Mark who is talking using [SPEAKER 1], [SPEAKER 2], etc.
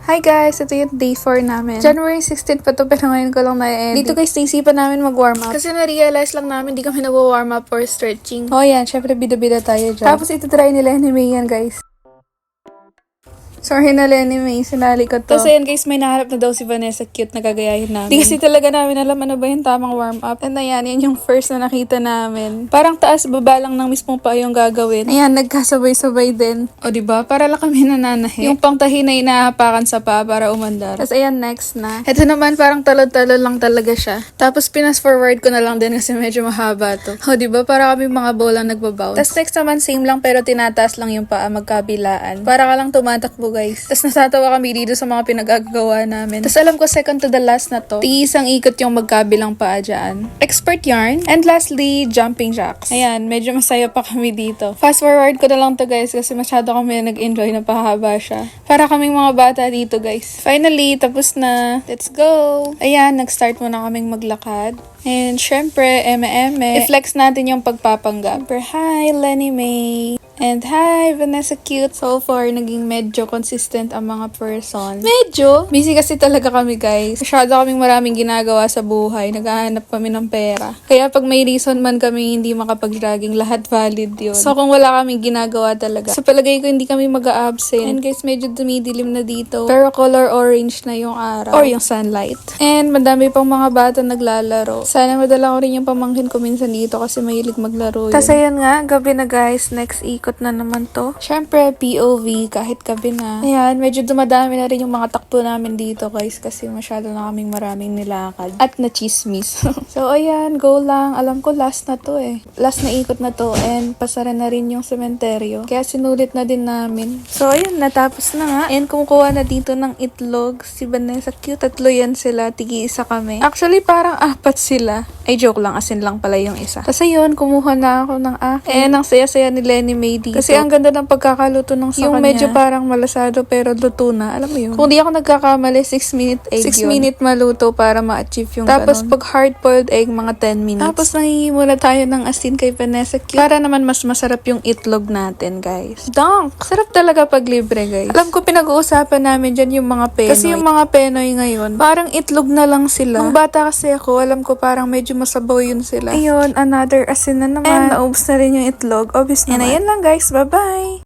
[SPEAKER 1] Hi guys! Ito yung day 4 namin. January 16 pa to pero ngayon ko lang na-edit. Dito guys, naisipan namin mag-warm up. Kasi na-realize lang namin di kami nag-warm up for stretching. Oh yan, syempre bida-bida tayo dyan. Tapos ito try nila ni May yan guys. Sorry na Lenny May, sinali ko to. Kasi yan guys, may nahanap na daw si Vanessa cute na gagayahin namin. Di kasi talaga namin alam ano ba yung tamang warm up. And ayan, yan yung first na nakita namin. Parang taas baba lang ng mismong pa yung gagawin. Ayan, nagkasabay-sabay din. O diba? Para lang kami nananahi. Yung pangtahi na inahapakan sa paa para umandar. Tapos ayan, next na. Ito naman parang talon-talon lang talaga siya. Tapos pinas forward ko na lang din kasi medyo mahaba to. O diba? Para kami mga bolang nagbabounce. Tapos next naman same lang pero tinataas lang yung paa magkabilaan. Para ka lang tumatakbo guys. Tapos nasatawa kami dito sa mga pinagagawa namin. Tapos alam ko second to the last na to. Isang ikot yung magkabilang paa dyan. Expert yarn. And lastly, jumping jacks. Ayan, medyo masaya pa kami dito. Fast forward ko na lang to guys kasi masyado kami nag-enjoy na pahaba siya. Para kaming mga bata dito guys. Finally, tapos na. Let's go! Ayan, nag-start muna kaming maglakad. And syempre, i-flex natin yung pagpapanggap. Syempre, hi Lenny May! And hi, Vanessa Cute. So far, naging medyo consistent ang mga person. Medyo? Busy kasi talaga kami, guys. Masyado kaming maraming ginagawa sa buhay. Naghahanap kami ng pera. Kaya pag may reason man kami hindi makapag-jogging, lahat valid yun. So kung wala kaming ginagawa talaga, sa palagay ko hindi kami mag-a-absent. And guys, medyo dumidilim na dito. Pero color orange na yung araw. Or yung sunlight. And madami pang mga bata naglalaro. Sana madala ko rin yung pamangkin ko minsan dito kasi mahilig maglaro yun. Tas ayan nga, gabi na guys. Next ikot na naman to. Syempre, POV, kahit gabi na. Ayan, medyo dumadami na rin yung mga takbo namin dito guys kasi masyado na kaming maraming nilakad. At na chismis. So, ayan, go lang. Alam ko last na to eh. Last na ikot na to and pasara na rin yung sementeryo. Kaya sinulit na din namin. So, ayan, natapos na nga. And kumukuha na dito ng itlog. Si Vanessa cute. Tatlo yan sila. Tigi-isa kami. Actually, parang apat sila. Ay, joke lang. Asin lang pala yung isa. Tapos ayun, kumuha na ako ng akin. And ang saya-saya ni Lenny May dito. Kasi ang ganda ng pagkakaluto ng sa yung kanya. Medyo parang malasado pero luto na. Alam mo yun? Kung di ako nagkakamali, 6-minute egg 6-minute maluto para ma-achieve yung tapos ganun. Pag hard-boiled egg, mga 10 minutes. Tapos nangingi muna tayo ng asin kay Vanessa Cute. Para naman mas masarap yung itlog natin, guys. Donk! Sarap talaga pag libre, guys. Alam ko pinag-uusapan namin dyan yung mga Penoy. Kasi yung mga Penoy ngayon, parang itlog na lang sila. Nung bata kasi ako, alam ko parang medyo masabaw yun sila. Ayun, another asin na naman. And naubos na rin yung itlog. Obvious naman. And ayan lang guys, bye-bye!